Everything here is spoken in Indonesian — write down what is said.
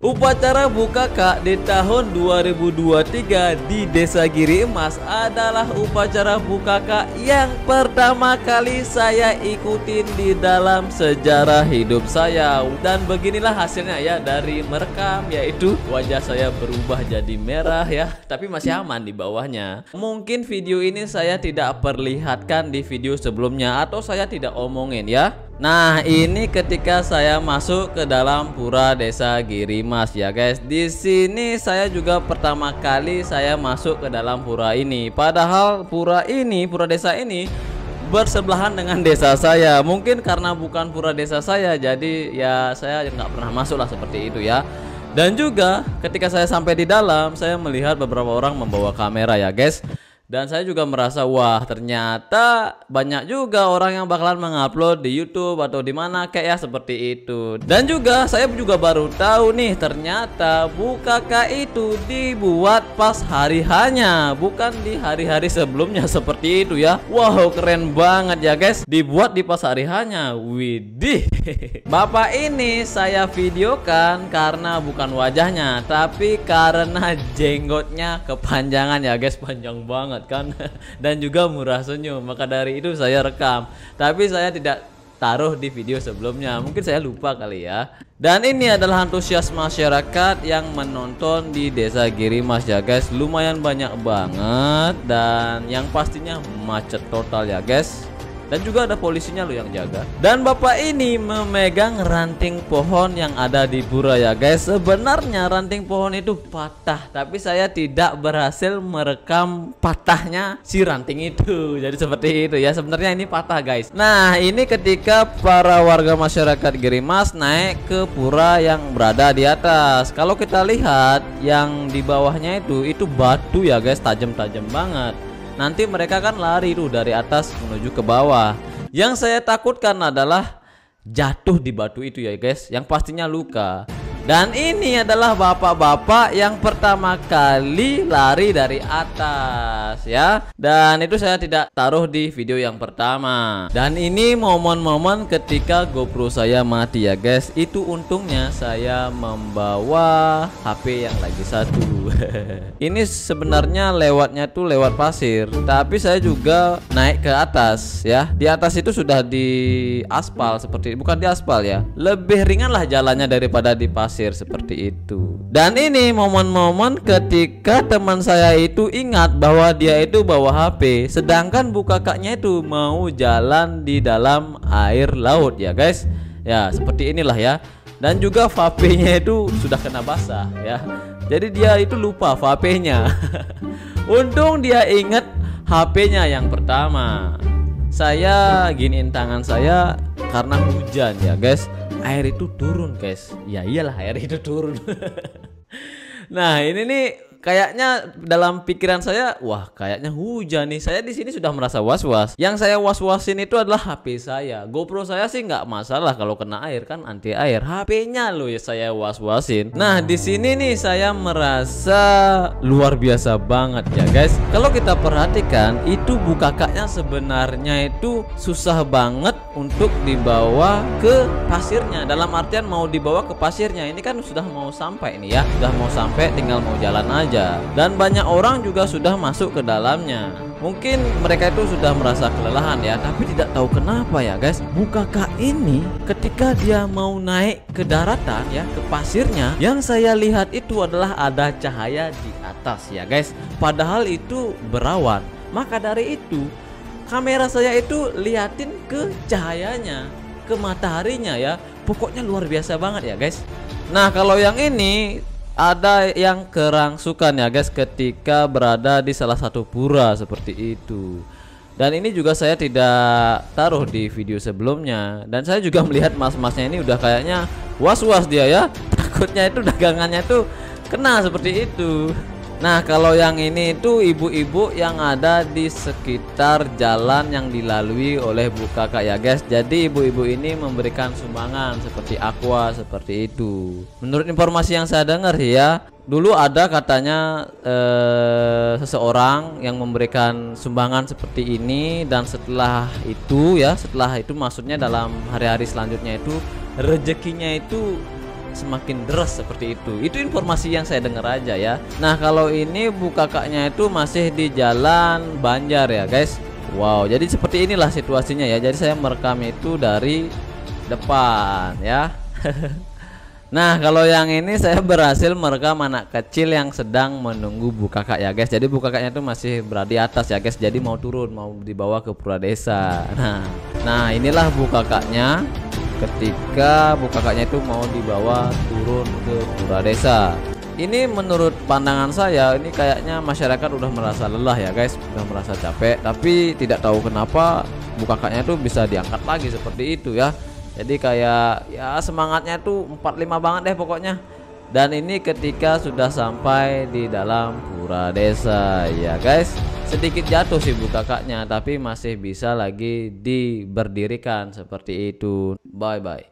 Upacara Bukaka di tahun 2023 di Desa Giri Emas adalah upacara Bukaka yang pertama kali saya ikutin di dalam sejarah hidup saya. Dan beginilah hasilnya ya dari merekam, yaitu wajah saya berubah jadi merah ya, tapi masih aman di bawahnya. Mungkin video ini saya tidak perlihatkan di video sebelumnya atau saya tidak omongin ya. Nah, ini ketika saya masuk ke dalam pura Desa Giri Emas ya guys. Di sini saya juga pertama kali saya masuk ke dalam pura ini. Padahal pura desa ini bersebelahan dengan desa saya. Mungkin karena bukan pura desa saya, jadi ya saya nggak pernah masuk lah seperti itu ya. Dan juga ketika saya sampai di dalam, saya melihat beberapa orang membawa kamera ya guys. Dan saya juga merasa wah, ternyata banyak juga orang yang bakalan mengupload di YouTube atau di mana kayak ya seperti itu. Dan juga saya juga baru tahu nih, ternyata Bukaka itu dibuat pas hari hanya, bukan di hari-hari sebelumnya seperti itu ya. Wow, keren banget ya guys. Dibuat di pas hari hanya. Widih. Bapak ini saya videokan karena bukan wajahnya, tapi karena jenggotnya kepanjangan ya guys, panjang banget kan. Dan juga murah senyum, maka dari itu saya rekam, tapi saya tidak taruh di video sebelumnya, mungkin saya lupa kali ya. Dan ini adalah antusias masyarakat yang menonton di Desa Giri Emas ya guys, lumayan banyak banget dan yang pastinya macet total ya guys. Dan juga ada polisinya loh yang jaga. Dan bapak ini memegang ranting pohon yang ada di pura ya guys. Sebenarnya ranting pohon itu patah, tapi saya tidak berhasil merekam patahnya si ranting itu. Jadi seperti itu ya, sebenarnya ini patah guys. Nah, ini ketika para warga masyarakat Giri Emas naik ke pura yang berada di atas. Kalau kita lihat yang di bawahnya itu batu ya guys, tajam-tajam banget. Nanti mereka kan lari tuh dari atas menuju ke bawah. Yang saya takutkan adalah jatuh di batu itu ya guys, yang pastinya luka. Dan ini adalah bapak-bapak yang pertama kali lari dari atas ya. Dan itu saya tidak taruh di video yang pertama. Dan ini momen-momen ketika GoPro saya mati ya guys. Itu untungnya saya membawa HP yang lagi satu. Ini sebenarnya lewatnya tuh lewat pasir, tapi saya juga naik ke atas ya. Di atas itu sudah di aspal, seperti bukan di aspal ya, lebih ringan lah jalannya daripada di pasir seperti itu. Dan ini momen-momen ketika teman saya itu ingat bahwa dia itu bawa HP, sedangkan Bukakanya itu mau jalan di dalam air laut ya guys. Ya seperti inilah ya. Dan juga vape-nya itu sudah kena basah ya. Jadi dia itu lupa vape-nya. Untung dia ingat HP-nya yang pertama. Saya giniin tangan saya karena hujan ya guys. Air itu turun guys. Ya iyalah, air itu turun. Nah, ini nih kayaknya dalam pikiran saya, wah kayaknya hujan nih. Saya di sini sudah merasa was-was. Yang saya was-wasin itu adalah HP saya. GoPro saya sih nggak masalah kalau kena air, kan anti air. HP-nya loh ya saya was-wasin. Nah, di sini nih saya merasa luar biasa banget ya guys. Kalau kita perhatikan, itu Bukakanya sebenarnya itu susah banget untuk dibawa ke pasirnya. Dalam artian mau dibawa ke pasirnya. Ini kan sudah mau sampai nih ya. Sudah mau sampai, tinggal mau jalan aja. Dan banyak orang juga sudah masuk ke dalamnya. Mungkin mereka itu sudah merasa kelelahan ya, tapi tidak tahu kenapa ya guys, Bukaka ini ketika dia mau naik ke daratan ya, ke pasirnya, yang saya lihat itu adalah ada cahaya di atas ya guys. Padahal itu berawan. Maka dari itu kamera saya itu liatin ke cahayanya, ke mataharinya ya. Pokoknya luar biasa banget ya guys. Nah, kalau yang ini ada yang kerangsukan ya guys ketika berada di salah satu pura seperti itu. Dan ini juga saya tidak taruh di video sebelumnya. Dan saya juga melihat mas-masnya ini udah kayaknya was-was dia ya. Takutnya itu dagangannya tuh kena seperti itu. Nah, kalau yang ini itu ibu-ibu yang ada di sekitar jalan yang dilalui oleh Bukaka ya guys. Jadi ibu-ibu ini memberikan sumbangan seperti aqua seperti itu. Menurut informasi yang saya dengar ya, dulu ada katanya seseorang yang memberikan sumbangan seperti ini, dan setelah itu maksudnya dalam hari-hari selanjutnya itu rezekinya itu semakin deras seperti itu. Itu informasi yang saya dengar aja ya. Nah kalau ini bu kakaknya itu masih di Jalan Banjar ya guys. Wow, jadi seperti inilah situasinya ya. Jadi saya merekam itu dari depan ya. Nah kalau yang ini saya berhasil merekam anak kecil yang sedang menunggu bu kakak ya guys. Jadi bu kakaknya itu masih berada di atas ya guys. Jadi mau turun, mau dibawa ke pura desa. Nah inilah bu kakaknya ketika bu kakaknya itu mau dibawa turun ke pura desa. Ini menurut pandangan saya ini kayaknya masyarakat udah merasa lelah ya guys, udah merasa capek. Tapi tidak tahu kenapa bu kakaknya itu bisa diangkat lagi seperti itu ya. Jadi kayak ya semangatnya tuh 45 banget deh pokoknya. Dan ini ketika sudah sampai di dalam pura desa ya guys. Sedikit jatuh sih bu kakaknya, tapi masih bisa lagi diberdirikan seperti itu. Bye bye.